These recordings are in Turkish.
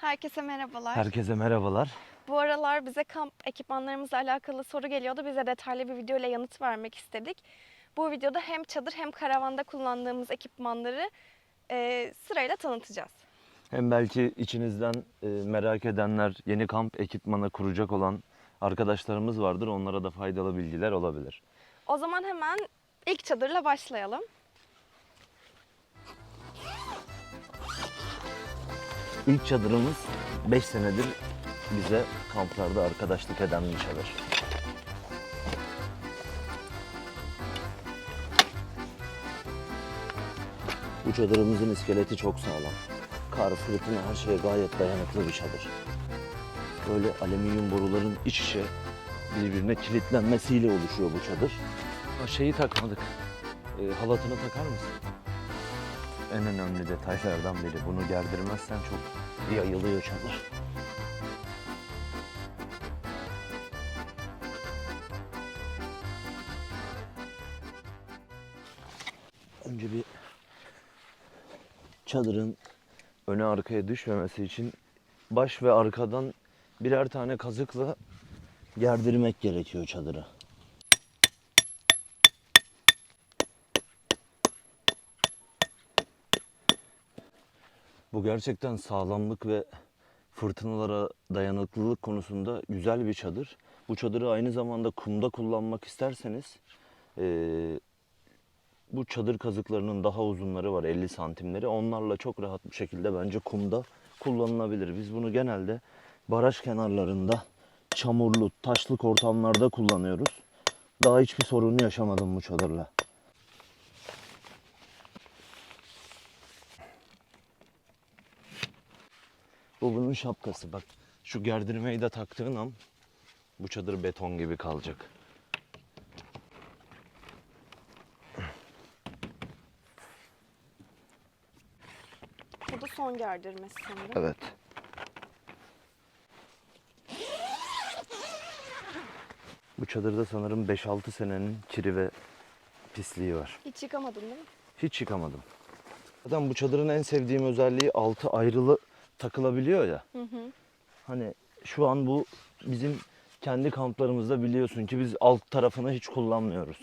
Herkese merhabalar. Herkese merhabalar. Bu aralar bize kamp ekipmanlarımızla alakalı soru geliyordu. Bize detaylı bir video ile yanıt vermek istedik. Bu videoda hem çadır hem karavanda kullandığımız ekipmanları sırayla tanıtacağız. Hem belki içinizden merak edenler, yeni kamp ekipmanı kuracak olan arkadaşlarımız vardır. Onlara da faydalı bilgiler olabilir. O zaman hemen ilk çadırla başlayalım. İlk çadırımız 5 senedir bize kamplarda arkadaşlık eden bir çadır. Bu çadırımızın iskeleti çok sağlam. Kar, fırtına, her şeye gayet dayanıklı bir çadır. Böyle alüminyum boruların iç içe birbirine kilitlenmesiyle oluşuyor bu çadır. Şeyi takmadık. Halatını takar mısın? En önemli detaylardan biri. Bunu gerdirmezsen çok yayılıyor çadır. Önce bir çadırın öne arkaya düşmemesi için baş ve arkadan birer tane kazıkla gerdirmek gerekiyor çadırı. Bu gerçekten sağlamlık ve fırtınalara dayanıklılık konusunda güzel bir çadır. Bu çadırı aynı zamanda kumda kullanmak isterseniz bu çadır kazıklarının daha uzunları var, 50 santimleri. Onlarla çok rahat bir şekilde bence kumda kullanılabilir. Biz bunu genelde baraj kenarlarında, çamurlu, taşlık ortamlarda kullanıyoruz. Daha hiçbir sorunu yaşamadım bu çadırla. Bu bunun şapkası. Bak şu gerdirmeyi de taktığın an bu çadır beton gibi kalacak. Bu da son gerdirmesi sanırım. Evet. Bu çadırda sanırım 5-6 senenin kiri ve pisliği var. Hiç yıkamadın değil mi? Hiç yıkamadım. Zaten bu çadırın en sevdiğim özelliği altı ayrılı takılabiliyor ya. Hı hı. Hani şu an bu bizim kendi kamplarımızda biliyorsun ki biz alt tarafını hiç kullanmıyoruz.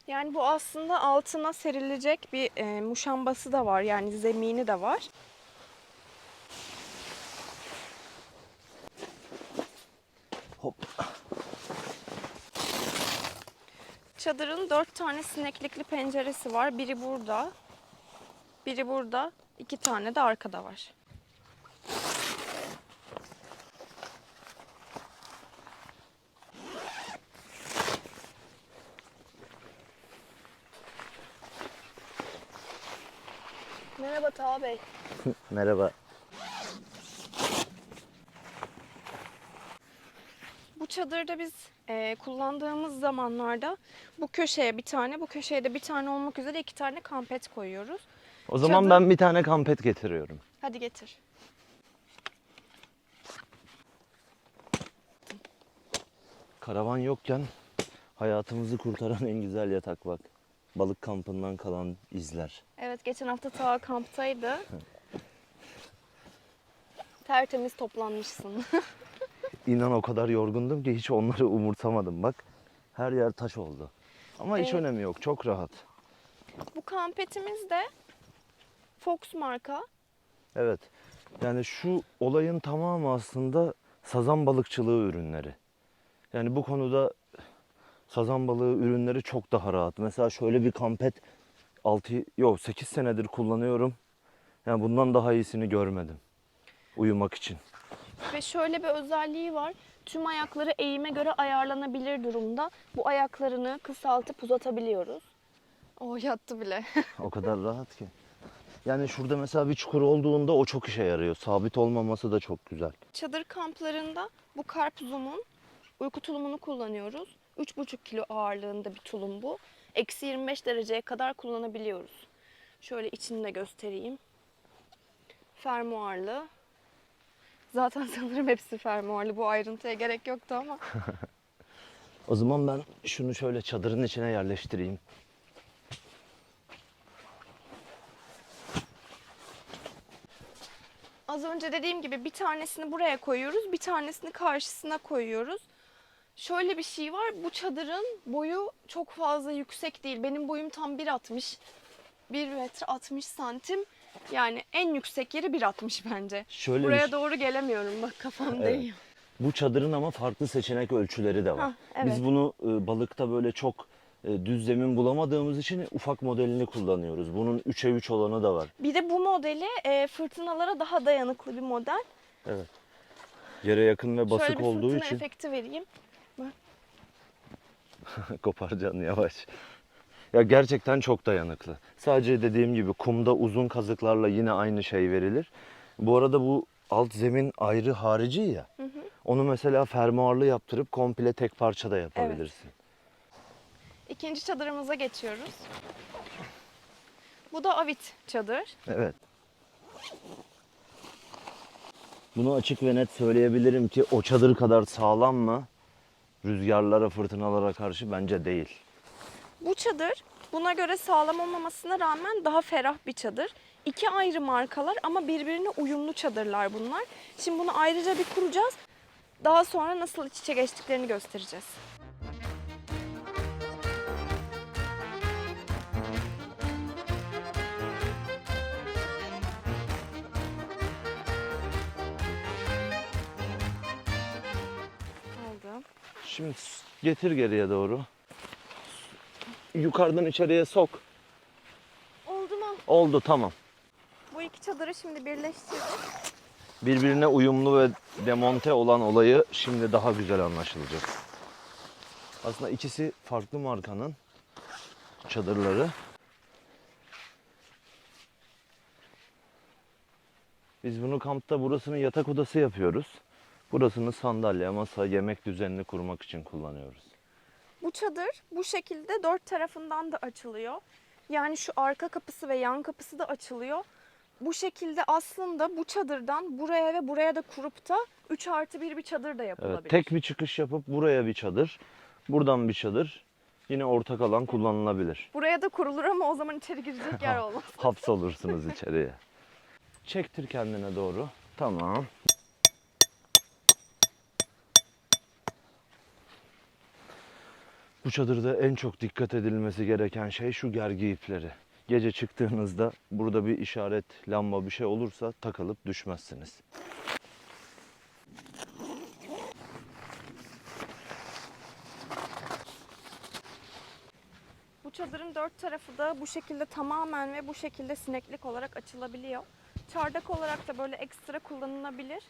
Yani bu aslında altına serilecek bir muşambası da var. Yani zemini de var. Hop. Çadırın 4 tane sineklikli penceresi var. Biri burada, biri burada, 2 tane de arkada var. Merhaba Taha Bey. Merhaba. Bu çadırda biz kullandığımız zamanlarda bu köşeye bir tane, bu köşeye de bir tane olmak üzere 2 tane kampet koyuyoruz. O zaman Çadır- ben bir tane kampet getiriyorum. Hadi getir. Karavan yokken hayatımızı kurtaran en güzel yatak bak. Balık kampından kalan izler. Evet, geçen hafta Taha kamptaydı. Tertemiz toplanmışsın. İnan o kadar yorgundum ki hiç onları umursamadım bak. Her yer taş oldu. Ama hiç Evet. önemi yok. Çok rahat. Bu kampetimiz de Fox marka. Evet. Yani şu olayın tamamı aslında sazan balıkçılığı ürünleri. Yani bu konuda sazan balığı ürünleri çok daha rahat. Mesela şöyle bir kampet 8 senedir kullanıyorum. Yani bundan daha iyisini görmedim. Uyumak için. Ve şöyle bir özelliği var. Tüm ayakları eğime göre ayarlanabilir durumda. Bu ayaklarını kısaltıp uzatabiliyoruz. Oh, yattı bile. O kadar rahat ki. Yani şurada mesela bir çukur olduğunda o çok işe yarıyor. Sabit olmaması da çok güzel. Çadır kamplarında bu karpuzumun uyku tulumunu kullanıyoruz. 3,5 kilo ağırlığında bir tulum bu. Eksi 25 dereceye kadar kullanabiliyoruz. Şöyle içini de göstereyim. Fermuarlı. Zaten sanırım hepsi fermuarlı. Bu ayrıntıya gerek yoktu ama. O zaman ben şunu şöyle çadırın içine yerleştireyim. Az önce dediğim gibi bir tanesini buraya koyuyoruz, bir tanesini karşısına koyuyoruz. Şöyle bir şey var, bu çadırın boyu çok fazla yüksek değil. Benim boyum tam 1.60, 1 metre 60 santim. Yani en yüksek yeri 1.60 bence. Şöyle Buraya doğru gelemiyorum, bak kafam Evet. değiyor. Bu çadırın ama farklı seçenek ölçüleri de var. Hah, evet. Biz bunu balıkta böyle çok düz zemin bulamadığımız için ufak modelini kullanıyoruz. Bunun 3'e 3 olanı da var. Bir de bu modeli fırtınalara daha dayanıklı bir model. Evet. Yere yakın ve basık Şöyle bir olduğu fırtına için efekti vereyim. koparacaksın yavaş. Ya gerçekten çok dayanıklı. Sadece dediğim gibi kumda uzun kazıklarla yine aynı şey verilir. Bu arada bu alt zemin ayrı harici ya. Onu mesela fermuarlı yaptırıp komple tek parça da yapabilirsin. İkinci çadırımıza geçiyoruz. Bu da Avit çadır. Evet. Bunu açık ve net söyleyebilirim ki o çadır kadar sağlam mı? Rüzgarlara, fırtınalara karşı bence değil. Bu çadır buna göre sağlam olmamasına rağmen daha ferah bir çadır. İki ayrı markalar ama birbirine uyumlu çadırlar bunlar. Şimdi bunu ayrıca bir kuracağız. Daha sonra nasıl iç içe geçtiklerini göstereceğiz. Oldu. Şimdi getir geriye doğru. Yukarıdan içeriye sok. Oldu mu? Oldu, tamam. Bu iki çadırı şimdi birleştirdik. Birbirine uyumlu ve demonte olan olayı şimdi daha güzel anlaşılacak. Aslında ikisi farklı markanın çadırları. Biz bunu kampta burasını yatak odası yapıyoruz. Burasını sandalye, masa, yemek düzenini kurmak için kullanıyoruz. Bu çadır bu şekilde dört tarafından da açılıyor. Yani şu arka kapısı ve yan kapısı da açılıyor. Bu şekilde aslında bu çadırdan buraya ve buraya da kurup da 3+1 bir çadır da yapılabilir. Evet, tek bir çıkış yapıp buraya bir çadır, buradan bir çadır, yine ortak alan kullanılabilir. Buraya da kurulur ama o zaman içeri girecek yer olmaz. Hapsolursunuz içeriye. Çektir kendine doğru. Tamam. Bu çadırda en çok dikkat edilmesi gereken şey şu gergi ipleri. Gece çıktığınızda burada bir işaret, lamba bir şey olursa takılıp düşmezsiniz. Bu çadırın dört tarafı da bu şekilde tamamen ve bu şekilde sineklik olarak açılabiliyor. Çardak olarak da böyle ekstra kullanılabilir.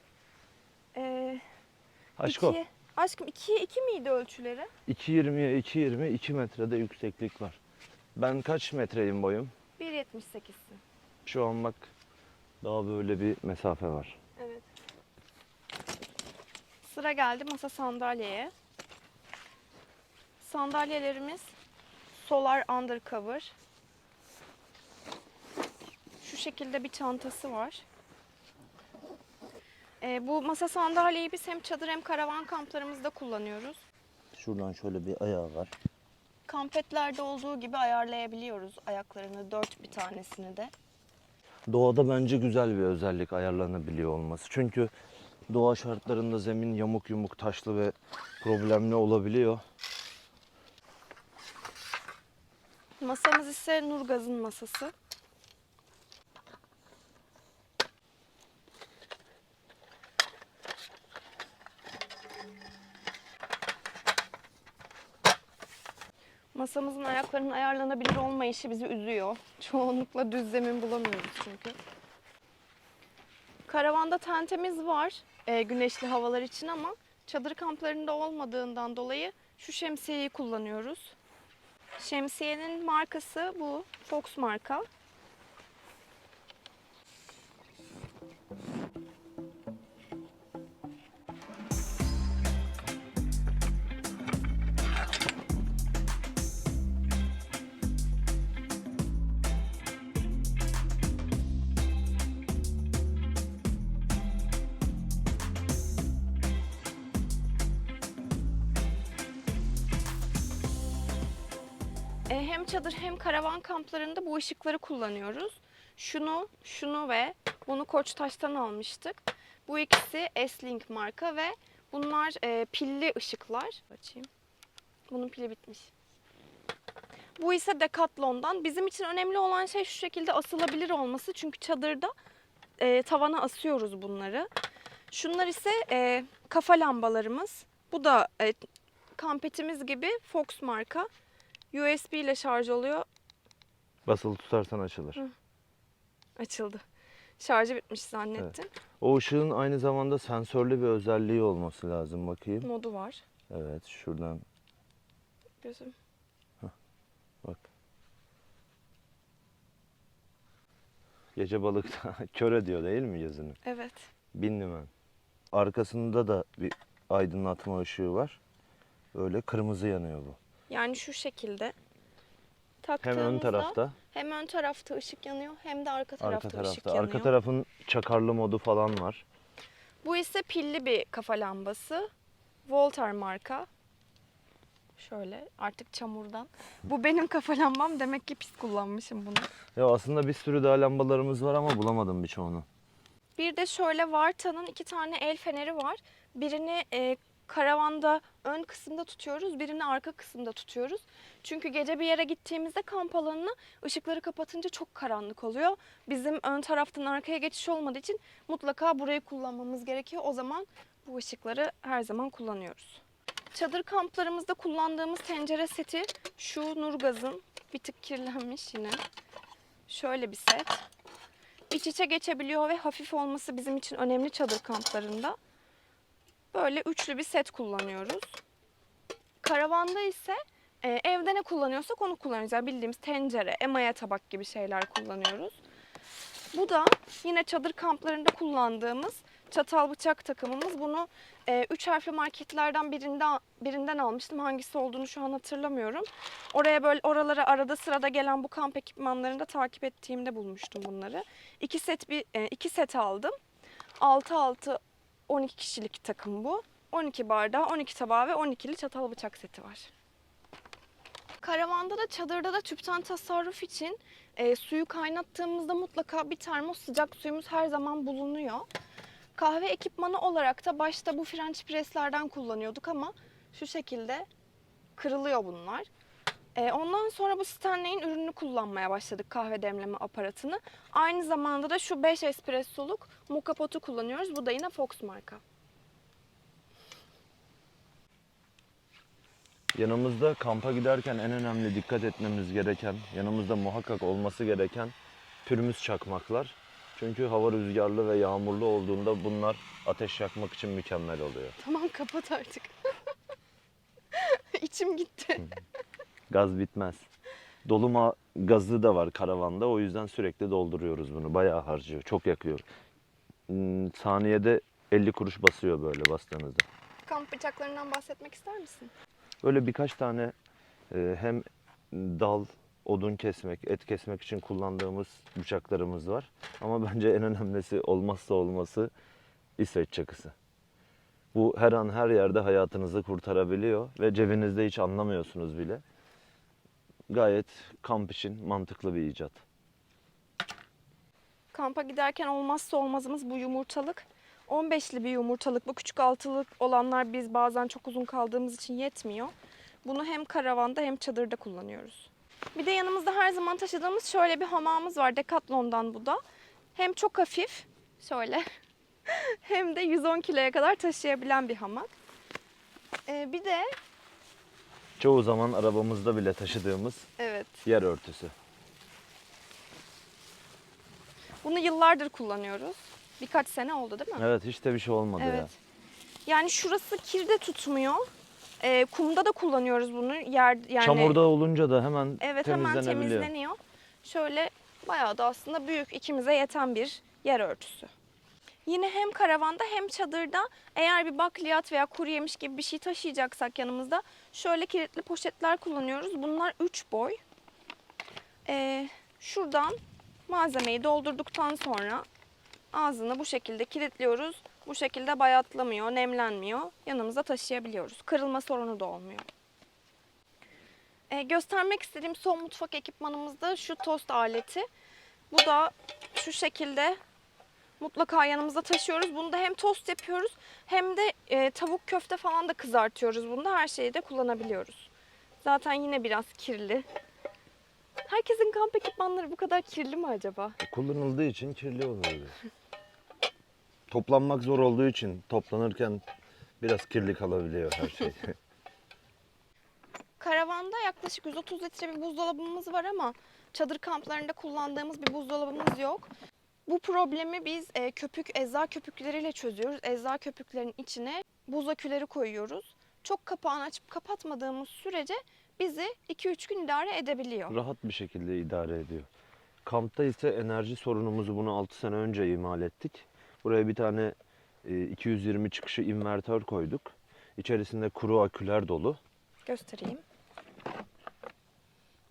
Aşko, Aşkım 2'ye 2 miydi ölçüleri? 2.20'ye 2.20, 2 metrede yükseklik var. Ben kaç metreyim boyum? 1.78'sin. Şu an bak daha böyle bir mesafe var. Evet. Sıra geldi masa sandalyeye. Sandalyelerimiz Solar Undercover. Şu şekilde bir çantası var. Bu masa sandalyeyi biz hem çadır hem karavan kamplarımızda kullanıyoruz. Şuradan şöyle bir ayağı var. Kampetlerde olduğu gibi ayarlayabiliyoruz ayaklarını, dört bir tanesini de. Doğada bence güzel bir özellik ayarlanabiliyor olması. Çünkü doğa şartlarında zemin yamuk yumuk, taşlı ve problemli olabiliyor. Masamız ise Nurgaz'ın masası. Masamızın ayaklarının ayarlanabilir olmayışı bizi üzüyor. Çoğunlukla düz zemin bulamıyoruz çünkü. Karavanda tentemiz var güneşli havalar için ama çadır kamplarında olmadığından dolayı şu şemsiyeyi kullanıyoruz. Şemsiyenin markası bu, Fox marka. Hem çadır hem karavan kamplarında bu ışıkları kullanıyoruz. Şunu ve Bunu Koçtaş'tan almıştık. Bu ikisi S-Link marka ve bunlar pilli ışıklar. Açayım. Bunun pili bitmiş. Bu ise Decathlon'dan. Bizim için önemli olan şey şu şekilde asılabilir olması. Çünkü çadırda tavana asıyoruz bunları. Şunlar ise kafa lambalarımız. Bu da kampetimiz gibi Fox marka. USB ile şarj oluyor. Basılı tutarsan açılır. Hı. Açıldı. Şarjı bitmiş zannettim. Evet. O ışığın aynı zamanda sensörlü bir özelliği olması lazım, bakayım. Modu var. Evet, şuradan Gözüm. bak. Gece balıkta kör ediyor değil mi gözünü? Evet. Binlimen. Arkasında da bir aydınlatma ışığı var. Böyle kırmızı yanıyor bu. Yani şu şekilde Hem taktığımızda ön tarafta, hem ön tarafta ışık yanıyor hem de arka tarafta, arka ışık tarafta. yanıyor. Arka tarafın çakarlı modu falan var. Bu ise pilli bir kafa lambası. Voltar marka. Şöyle artık çamurdan. Bu benim kafa lambam, demek ki pis kullanmışım bunu. Ya aslında bir sürü daha lambalarımız var ama bulamadım birçoğunu. Bir de şöyle Varta'nın 2 tane el feneri var. Birini karavanda ön kısımda tutuyoruz, birini arka kısımda tutuyoruz. Çünkü gece bir yere gittiğimizde kamp alanına ışıkları kapatınca çok karanlık oluyor. Bizim ön taraftan arkaya geçiş olmadığı için mutlaka burayı kullanmamız gerekiyor. O zaman bu ışıkları her zaman kullanıyoruz. Çadır kamplarımızda kullandığımız tencere seti şu Nurgaz'ın, bir tık kirlenmiş yine. Şöyle bir set. İç içe geçebiliyor ve hafif olması bizim için önemli çadır kamplarında. Böyle üçlü bir set kullanıyoruz. Karavanda ise evde ne kullanıyorsak onu kullanıyoruz. Yani bildiğimiz tencere, emaye tabak gibi şeyler kullanıyoruz. Bu da yine çadır kamplarında kullandığımız çatal bıçak takımımız. Bunu 3 harfli marketlerden birinden almıştım. Hangisi olduğunu şu an hatırlamıyorum. Oraya böyle oralara arada sırada gelen bu kamp ekipmanlarını da takip ettiğimde bulmuştum bunları. 2 set aldım. 6 12 kişilik takım bu. 12 bardağı, 12 tabağı ve 12'li çatal bıçak seti var. Karavanda da çadırda da tüpten tasarruf için suyu kaynattığımızda mutlaka bir termos sıcak suyumuz her zaman bulunuyor. Kahve ekipmanı olarak da başta bu French press'lerden kullanıyorduk ama şu şekilde kırılıyor bunlar. Ondan sonra bu Stanley'in ürününü kullanmaya başladık, kahve demleme aparatını. Aynı zamanda da şu 5 espressoluk moka potu kullanıyoruz. Bu da yine Fox marka. Yanımızda kampa giderken en önemli dikkat etmemiz gereken, yanımızda muhakkak olması gereken pürmüz çakmaklar. Çünkü hava rüzgarlı ve yağmurlu olduğunda bunlar ateş yakmak için mükemmel oluyor. Tamam, kapat artık. İçim gitti. Gaz bitmez. Doluma gazı da var karavanda, o yüzden sürekli dolduruyoruz bunu. Bayağı harcıyor, çok yakıyor. Saniyede 50 kuruş basıyor böyle bastığınızda. Kamp bıçaklarından bahsetmek ister misin? Böyle birkaç tane hem dal, odun kesmek, et kesmek için kullandığımız bıçaklarımız var. Ama bence en önemlisi, olmazsa olması İsveç çakısı. Bu her an her yerde hayatınızı kurtarabiliyor ve cebinizde hiç anlamıyorsunuz bile. Gayet kamp için mantıklı bir icat. Kampa giderken olmazsa olmazımız bu yumurtalık. 15'li bir yumurtalık. Bu küçük altılık olanlar biz bazen çok uzun kaldığımız için yetmiyor. Bunu hem karavanda hem çadırda kullanıyoruz. Bir de yanımızda her zaman taşıdığımız şöyle bir hamağımız var. Decathlon'dan bu da. Hem çok hafif şöyle hem de 110 kiloya kadar taşıyabilen bir hamak. Bir de Çoğu zaman arabamızda bile taşıdığımız evet, yer örtüsü. bunu yıllardır kullanıyoruz. Birkaç sene oldu değil mi? Evet, hiç de bir şey olmadı ya. Evet. Yani şurası kirde tutmuyor. Kumda da kullanıyoruz bunu. Yani Çamurda olunca da hemen evet, hemen temizlenebiliyor. temizleniyor. Şöyle bayağı da aslında büyük, ikimize yeten bir yer örtüsü. Yine hem karavanda hem çadırda eğer bir bakliyat veya kuru yemiş gibi bir şey taşıyacaksak yanımızda şöyle kilitli poşetler kullanıyoruz. Bunlar 3 boy. Şuradan malzemeyi doldurduktan sonra ağzını bu şekilde kilitliyoruz. Bu şekilde bayatlamıyor, nemlenmiyor. Yanımıza taşıyabiliyoruz. Kırılma sorunu da olmuyor. Göstermek istediğim son mutfak ekipmanımız da şu tost aleti. Bu da şu şekilde mutlaka yanımızda taşıyoruz. Bunu da hem tost yapıyoruz hem de tavuk köfte falan da kızartıyoruz. Bunda her şeyi de kullanabiliyoruz. Zaten yine biraz kirli. Herkesin kamp ekipmanları bu kadar kirli mi acaba? Kullanıldığı için kirli oluyor. Toplanmak zor olduğu için toplanırken biraz kirli kalabiliyor her şey. Karavanda yaklaşık 130 litre bir buzdolabımız var ama çadır kamplarında kullandığımız bir buzdolabımız yok. Bu problemi biz ecza köpükleriyle çözüyoruz. Ecza köpüklerinin içine buz aküleri koyuyoruz. Çok kapağını açıp kapatmadığımız sürece bizi 2-3 gün idare edebiliyor. Rahat bir şekilde idare ediyor. Kampta ise enerji sorunumuzu bunu 6 sene önce imal ettik. Buraya bir tane 220 çıkışı invertör koyduk. İçerisinde kuru aküler dolu. Göstereyim.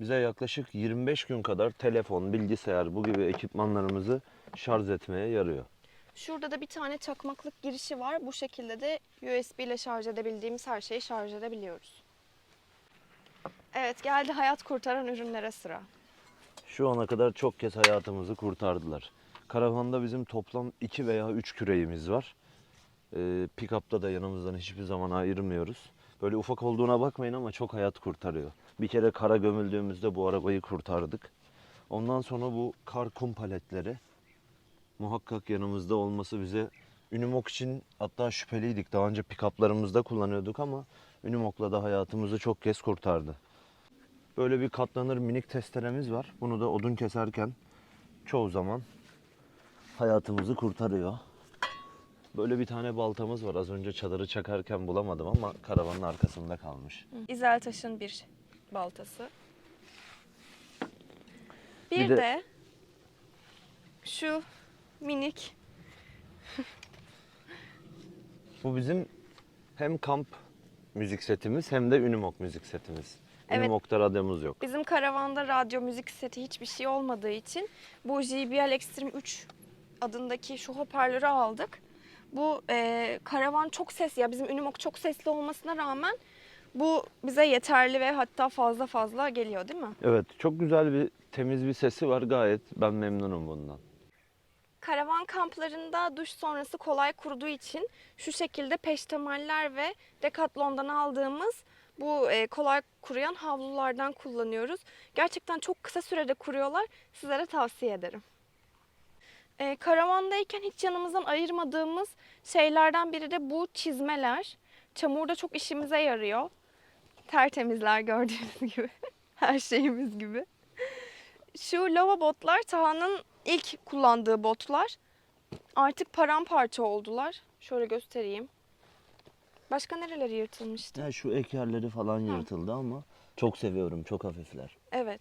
Bize yaklaşık 25 gün kadar telefon, bilgisayar bu gibi ekipmanlarımızı şarj etmeye yarıyor. Şurada da bir tane çakmaklık girişi var. Bu şekilde de USB ile şarj edebildiğimiz her şeyi şarj edebiliyoruz. Evet, geldi hayat kurtaran ürünlere sıra. Şu ana kadar çok kez hayatımızı kurtardılar. Karavanda bizim toplam 2 veya 3 küreğimiz var. Pick-up'ta da yanımızdan hiçbir zaman ayırmıyoruz. Böyle ufak olduğuna bakmayın ama çok hayat kurtarıyor. Bir kere kara gömüldüğümüzde bu arabayı kurtardık. Ondan sonra bu kar kum paletleri muhakkak yanımızda olması bize Unimog için hatta şüpheliydik. Daha önce pick-up'larımızda kullanıyorduk ama Unimog'la da hayatımızı çok kez kurtardı. Böyle bir katlanır minik testeremiz var. Bunu da odun keserken çoğu zaman hayatımızı kurtarıyor. Böyle bir tane baltamız var. Az önce çadırı çakarken bulamadım ama karavanın arkasında kalmış. İzeltaş'ın bir baltası. Bir Bir de- de şu minik Bu bizim hem kamp müzik setimiz hem de Unimog müzik setimiz. Evet. Unimog'da radyomuz yok. bizim karavanda radyo müzik seti hiçbir şey olmadığı için bu JBL Extreme 3 adındaki şu hoparlörü aldık. Bu karavan çok sesli ya bizim Unimog çok sesli olmasına rağmen bu bize yeterli ve hatta fazla geliyor değil mi? Evet, çok güzel bir temiz bir sesi var. Gayet ben memnunum bundan. Karavan kamplarında duş sonrası kolay kuruduğu için şu şekilde peştemaller ve Decathlon'dan aldığımız bu kolay kuruyan havlulardan kullanıyoruz. Gerçekten çok kısa sürede kuruyorlar. Sizlere tavsiye ederim. Karavandayken hiç yanımızdan ayırmadığımız şeylerden biri de bu çizmeler. Çamurda çok işimize yarıyor. Tertemizler gördüğünüz gibi. Her şeyimiz gibi. Şu lava botlar Taha'nın ilk kullandığı botlar. Artık paramparça oldular. Şöyle göstereyim. Başka nereleri yırtılmıştı? Ya şu ek yerleri falan yırtıldı ama çok seviyorum. Çok hafifler. Evet.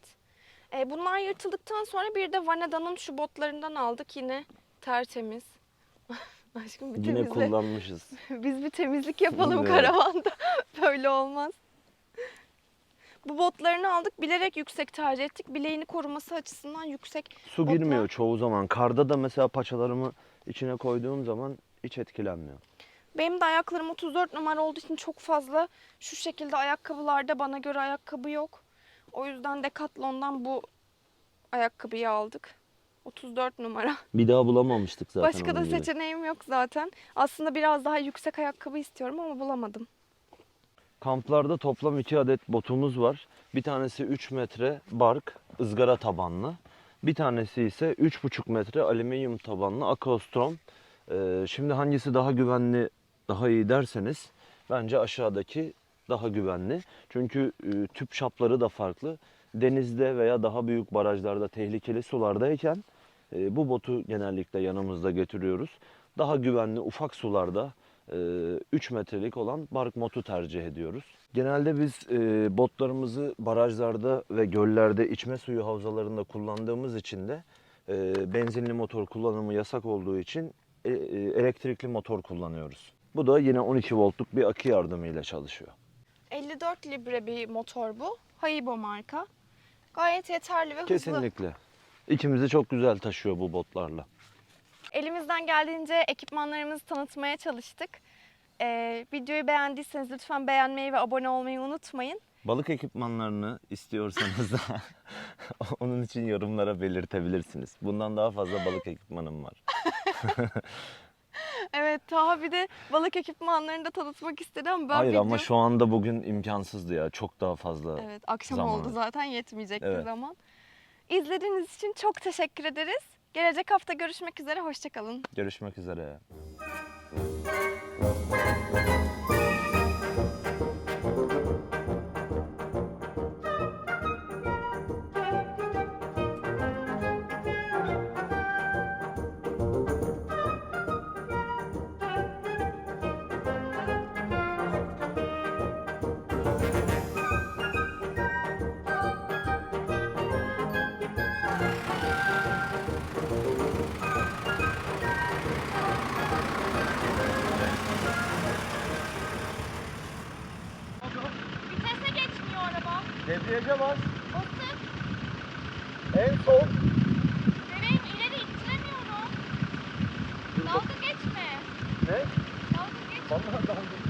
Bunlar yırtıldıktan sonra bir de Vanada'nın şu botlarından aldık. Yine tertemiz. Aşkım bir Yine temizle. kullanmışız. Biz bir temizlik yapalım Evet. karavanda. Böyle olmaz. Bu botlarını aldık. Bilerek yüksek tercih ettik. Bileğini koruması açısından yüksek. Su Botlar. girmiyor çoğu zaman. Karda da mesela paçalarımı içine koyduğum zaman hiç etkilenmiyor. Benim de ayaklarım 34 numara olduğu için çok fazla şu şekilde ayakkabılarda bana göre ayakkabı yok. O yüzden Decathlon'dan bu ayakkabıyı aldık. 34 numara. Bir daha bulamamıştık zaten Başka da onun gibi. seçeneğim yok zaten. Aslında biraz daha yüksek ayakkabı istiyorum ama bulamadım. Kamplarda toplam 2 adet botumuz var. Bir tanesi 3 metre bark, ızgara tabanlı. Bir tanesi ise 3,5 metre alüminyum tabanlı Aquastrom. Şimdi hangisi daha güvenli, daha iyi derseniz bence aşağıdaki daha güvenli. Çünkü tüp çapları da farklı. Denizde veya daha büyük barajlarda, tehlikeli sulardayken bu botu genellikle yanımızda getiriyoruz. Daha güvenli ufak sularda 3 metrelik olan bark motu tercih ediyoruz. Genelde biz botlarımızı barajlarda ve göllerde içme suyu havzalarında kullandığımız için de benzinli motor kullanımı yasak olduğu için elektrikli motor kullanıyoruz. Bu da yine 12 voltluk bir akü yardımıyla çalışıyor. 54 libre bir motor bu. Haibo marka. Gayet yeterli ve hızlı. Kesinlikle. İkimizi çok güzel taşıyor bu botlarla. Elimizden geldiğince ekipmanlarımızı tanıtmaya çalıştık. Videoyu beğendiyseniz lütfen beğenmeyi ve abone olmayı unutmayın. Balık ekipmanlarını istiyorsanız da onun için yorumlara belirtebilirsiniz. Bundan daha fazla balık ekipmanım var. Evet, Taha bir de balık ekipmanlarını da tanıtmak istedi ama ben Hayır ama video- şu anda bugün imkansızdı ya. Çok daha fazla. Evet, akşam zamanı. oldu zaten, yetmeyecekti Evet. zaman. İzlediğiniz için çok teşekkür ederiz. Gelecek hafta görüşmek üzere, hoşça kalın. Görüşmek üzere. Vitese geçmiyor araba. Debriyaja bas. Basın. En son. Bebeğim ileri ittiremiyorum. Dalga geçme. Ne? Dalga geçme. Vallahi dalga